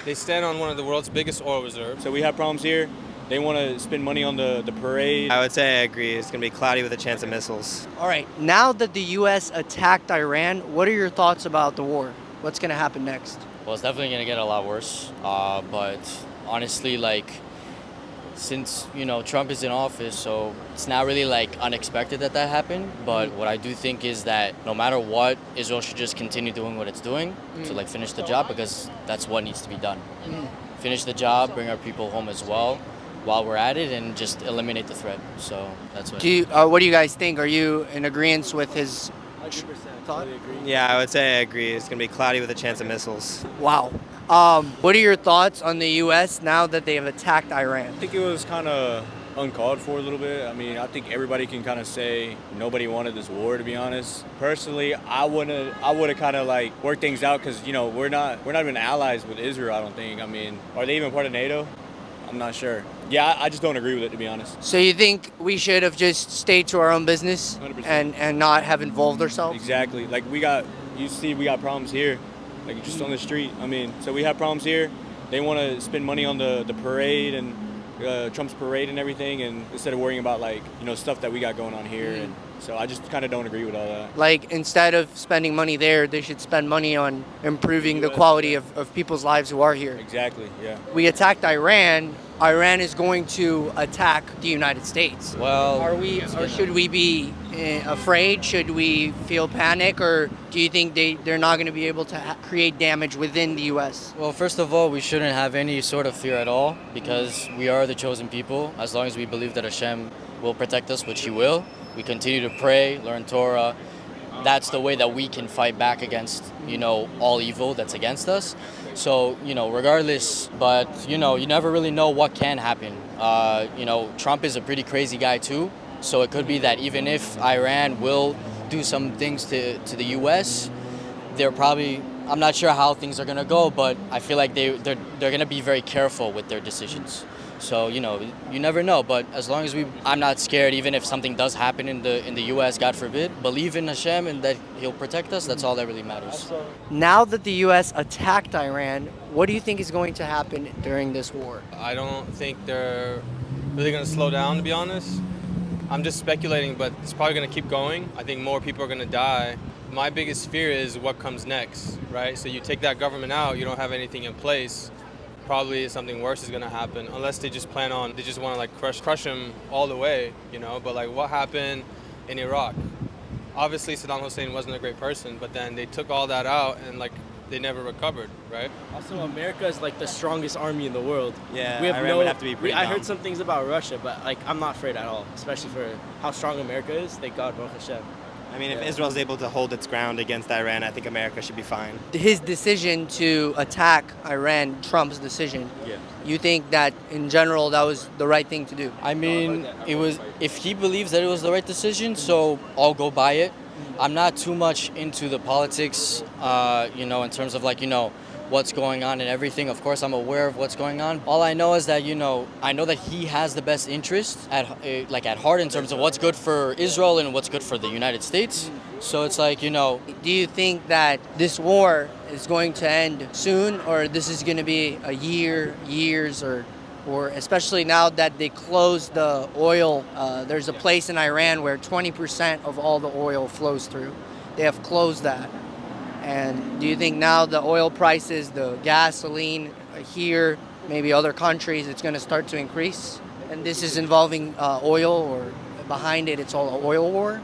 They stand on one of the world's biggest oil reserves. So we have problems here. They want to spend money on the parade. I would say I agree. It's going to be cloudy with a chance of missiles. All right, now that the U.S. attacked Iran, what are your thoughts about the war? What's going to happen next? Well, it's definitely going to get a lot worse. But honestly, like, since, Trump is in office, so it's not really, like, unexpected that happened. But what I do think is that no matter what, Israel should just continue doing what it's doing to, like, finish the job, because that's what needs to be done. Finish the job, bring our people home as well while we're at it, and just eliminate the threat. So that's what. What do you guys think? Are you in agreement with his 100%. thought? Totally agree. Yeah, I would say I agree. It's going to be cloudy with a chance of missiles. Wow. What are your thoughts on the U.S. now that they have attacked Iran? I think it was kind of uncalled for a little bit. I mean, I think everybody can kind of say nobody wanted this war, to be honest. Personally, I would have kind of like worked things out because, we're not even allies with Israel, I don't think. I mean, are they even part of NATO? I'm not sure. Yeah, I just don't agree with it, to be honest. So you think we should have just stayed to our own business 100%. and not have involved ourselves? Exactly. Like we got problems here, like just on the street. I mean, so we have problems here. They want to spend money on the parade and Trump's parade and everything, and instead of worrying about stuff that we got going on here. And so I just kind of don't agree with all that. Like, instead of spending money there, they should spend money on improving the quality of people's lives who are here. Exactly. Yeah. We attacked Iran. Iran is going to attack the United States. Well, Or should we be afraid? Should we feel panic? Or do you think they're not going to be able to create damage within the U.S.? Well, first of all, we shouldn't have any sort of fear at all, because we are the chosen people. As long as we believe that Hashem will protect us, which He will, we continue to pray, learn Torah. That's the way that we can fight back against, all evil that's against us. So, regardless, but, you never really know what can happen. Trump is a pretty crazy guy too. So it could be that even if Iran will do some things to the U.S., they're probably, I'm not sure how things are going to go, but I feel like they're going to be very careful with their decisions. So, you never know. But as long as I'm not scared, even if something does happen in the U.S., God forbid, believe in Hashem and that He'll protect us. That's all that really matters. Now that the U.S. attacked Iran, what do you think is going to happen during this war? I don't think they're really going to slow down, to be honest. I'm just speculating, but it's probably going to keep going. I think more people are going to die. My biggest fear is what comes next, right? So you take that government out, you don't have anything in place. Probably something worse is going to happen, unless they just want to like crush him all the way, But like what happened in Iraq? Obviously Saddam Hussein wasn't a great person, but then they took all that out and like they never recovered, right? Also, America is like the strongest army in the world. Yeah, we have Iran would have to be pretty I dumb. heard some things about Russia, but like I'm not afraid at all, especially for how strong America is. Thank God, Baruch Hashem. I mean, if Israel's able to hold its ground against Iran, I think America should be fine. His decision to attack Iran, Trump's decision, Yeah. you think that in general that was the right thing to do? I mean, if he believes that it was the right decision, so I'll go by it. I'm not too much into the politics, in terms of what's going on and everything. Of course, I'm aware of what's going on. All I know is that, I know that he has the best interest at heart in terms of what's good for Israel and what's good for the United States. So it's like, Do you think that this war is going to end soon, or this is going to be a years, or especially now that they closed the oil? There's a place in Iran where 20% of all the oil flows through. They have closed that. And do you think now the oil prices, the gasoline here, maybe other countries, it's going to start to increase? And this is involving oil, or behind it, it's all an oil war?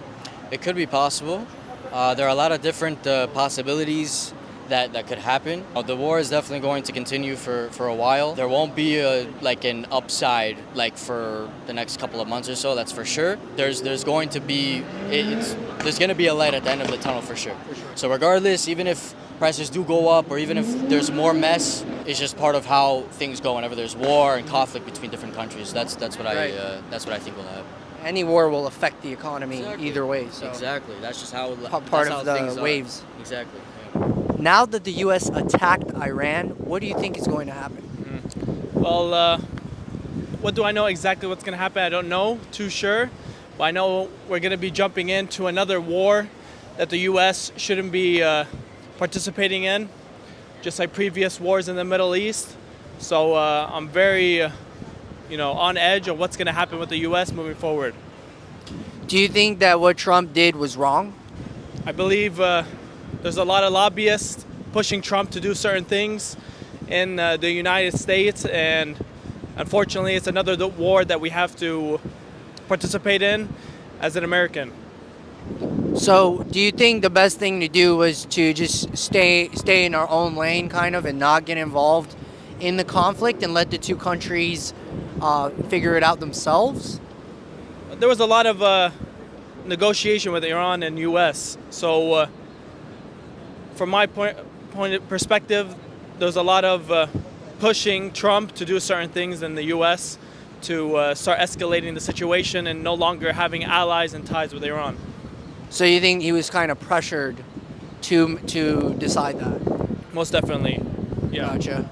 it could be possible. There are a lot of different possibilities that could happen. The war is definitely going to continue for a while. There won't be an upside for the next couple of months or so. That's for sure. There's going to be a light at the end of the tunnel for sure. So regardless, even if prices do go up or even if there's more mess, it's just part of how things go. Whenever there's war and conflict between different countries, that's what I think will happen. Any war will affect the economy either way. So Exactly. That's just how part that's of how the things waves. Are. Exactly. Now that the U.S. attacked Iran, what do you think is going to happen? Well, what do I know exactly what's going to happen? I don't know, too sure. But I know we're going to be jumping into another war that the U.S. shouldn't be participating in. just like previous wars in the Middle East. So I'm very, on edge of what's going to happen with the U.S. moving forward. Do you think that what Trump did was wrong? I believe there's a lot of lobbyists pushing Trump to do certain things in the United States, and unfortunately, it's another war that we have to participate in as an American. So, do you think the best thing to do was to just stay in our own lane, kind of, and not get involved in the conflict and let the two countries figure it out themselves? There was a lot of negotiation with Iran and U.S. So, from my point of perspective, there's a lot of pushing Trump to do certain things in the U.S. to start escalating the situation and no longer having allies and ties with Iran. So you think he was kind of pressured to decide that? Most definitely, yeah. Gotcha.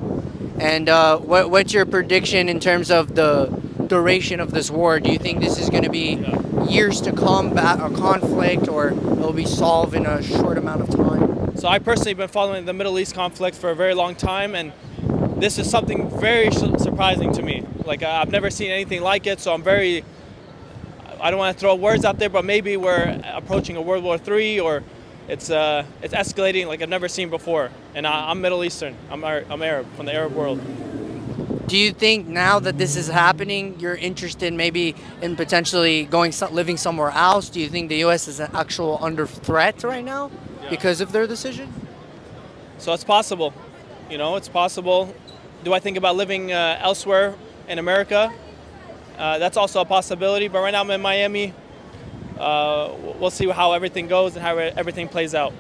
And what's your prediction in terms of the duration of this war? Do you think this is going to be years to combat a conflict, or it'll be solved in a short amount of time? So I personally have been following the Middle East conflict for a very long time, and this is something very surprising to me. Like, I've never seen anything like it, so I don't want to throw words out there, but maybe we're approaching a World War III, or it's escalating like I've never seen before. And I'm Middle Eastern. I'm Arab, from the Arab world. Do you think now that this is happening, you're interested maybe in potentially living somewhere else? Do you think the U.S. is actual under threat right now because of their decision? So it's possible. It's possible. Do I think about living elsewhere in America? That's also a possibility, but right now I'm in Miami. We'll see how everything goes and how everything plays out.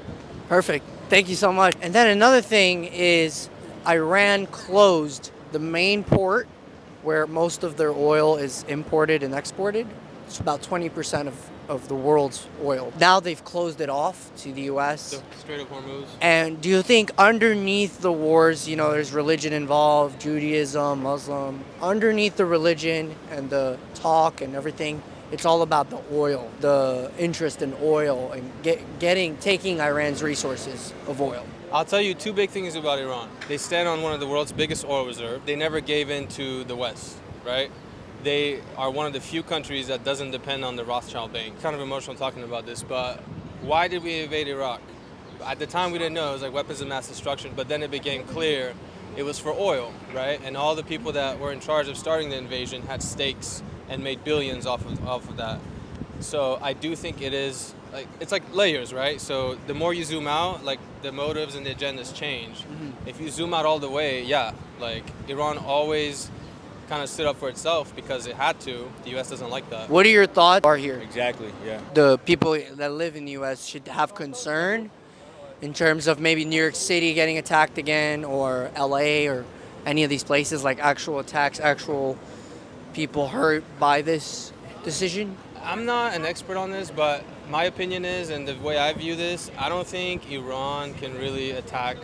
Perfect. Thank you so much. And then another thing is Iran closed the main port where most of their oil is imported and exported. It's about 20% of the world's oil. Now they've closed it off to the U.S. The Strait of Hormuz. And do you think underneath the wars, there's religion involved, Judaism, Muslim, underneath the religion and the talk and everything, it's all about the oil, the interest in oil and taking Iran's resources of oil? I'll tell you two big things about Iran. They stand on one of the world's biggest oil reserves. They never gave in to the West, right? They are one of the few countries that doesn't depend on the Rothschild Bank. Kind of emotional talking about this, but why did we invade Iraq? At the time we didn't know, it was like weapons of mass destruction, but then it became clear it was for oil, right? And all the people that were in charge of starting the invasion had stakes and made billions off of that. So I do think it's like layers, right? So the more you zoom out, like the motives and the agendas change. Mm-hmm. If you zoom out all the way, like Iran always kind of stood up for itself because it had to. The U.S. doesn't like that. What are your thoughts here? Exactly, yeah. The people that live in the U.S. should have concern in terms of maybe New York City getting attacked again, or L.A. or any of these places, like actual attacks, actual people hurt by this decision? I'm not an expert on this, but my opinion is, and the way I view this, I don't think Iran can really attack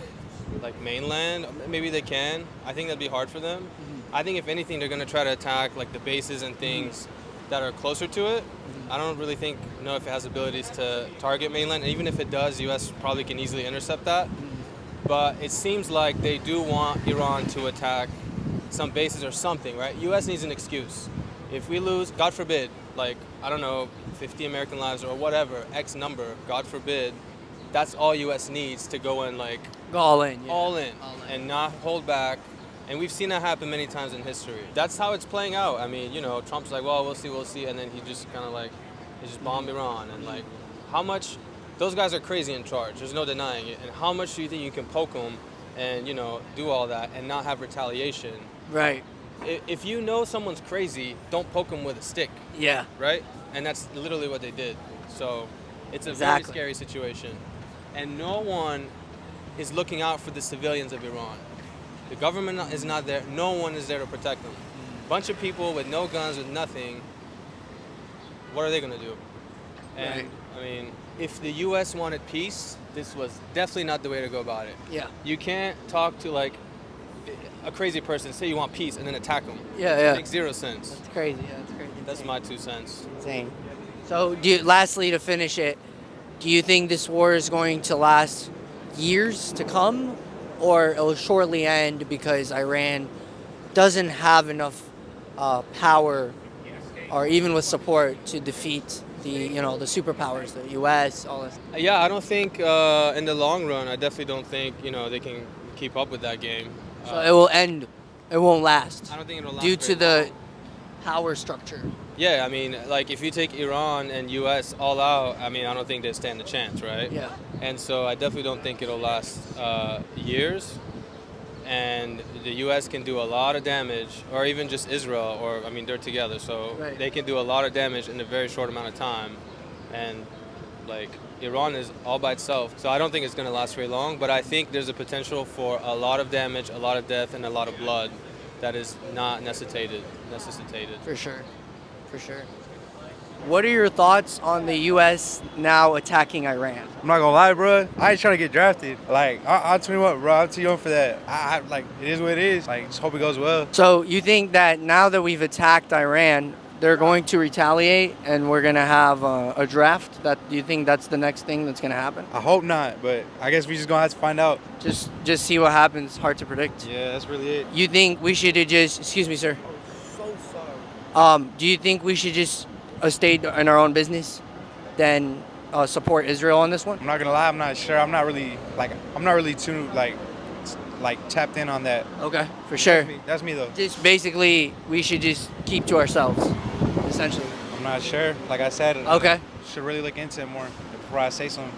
like mainland. Maybe they can. I think that'd be hard for them. Mm-hmm. I think if anything, they're going to try to attack like the bases and things that are closer to it. Mm-hmm. I don't really know if it has abilities to target mainland. And even if it does, the U.S. probably can easily intercept that. Mm-hmm. But it seems like they do want Iran to attack some bases or something, right? U.S. needs an excuse. If we lose, God forbid, like, I don't know, 50 American lives or whatever, X number, God forbid, that's all U.S. needs to go in, like... Go all in, yeah. All in, and not hold back. And we've seen that happen many times in history. That's how it's playing out. I mean, Trump's like, well, we'll see. And then he just kind of like, he just bombed Iran. And like, how much, those guys are crazy in charge. There's no denying it. And how much do you think you can poke them and, do all that and not have retaliation? Right. If you know someone's crazy, don't poke them with a stick. Yeah. Right? And that's literally what they did. So it's a very scary situation. And no one is looking out for the civilians of Iran. The government is not there. No one is there to protect them. Bunch of people with no guns, with nothing. What are they going to do? And, right. I mean, if the U.S. wanted peace, this was definitely not the way to go about it. Yeah. You can't talk to, like, a crazy person, say you want peace, and then attack them. Yeah. It makes zero sense. That's crazy. That's my 2 cents. Insane. So, lastly, to finish it, do you think this war is going to last years to come, or it will shortly end because Iran doesn't have enough power, or even with support, to defeat the superpowers, the U.S., all this. Yeah, I don't think in the long run, I definitely don't think they can keep up with that game. So it will end. It won't last I don't think it'll last due very to the long. power structure. Yeah, I mean, like if you take Iran and U.S. all out, I mean, I don't think they stand a chance, right? Yeah. And so I definitely don't think it'll last years. And the U.S. can do a lot of damage, or even just Israel, or I mean, they're together, so Right. they can do a lot of damage in a very short amount of time. And like Iran is all by itself, so I don't think it's going to last very long. But I think there's a potential for a lot of damage, a lot of death, and a lot of blood that is not necessitated. For sure. For sure. What are your thoughts on the U.S. now attacking Iran? I'm not gonna lie, bro. I ain't trying to get drafted. Like, I'll tell you what, bro. I'm too young for that. I like, it is what it is. Like, just hope it goes well. So you think that now that we've attacked Iran, they're going to retaliate and we're going to have a draft? Do you think that's the next thing that's going to happen? I hope not, but I guess we just gonna have to find out. Just see what happens. Hard to predict. Yeah, that's really it. You think we should just, excuse me, sir. So sorry. Do you think we should just stay in our own business, then support Israel on this one? I'm not gonna lie. I'm not sure. I'm not really too tapped in on that. Okay, for sure. That's me though. Just basically, we should just keep to ourselves, essentially. I'm not sure. Like I said, Okay. should really look into it more before I say something.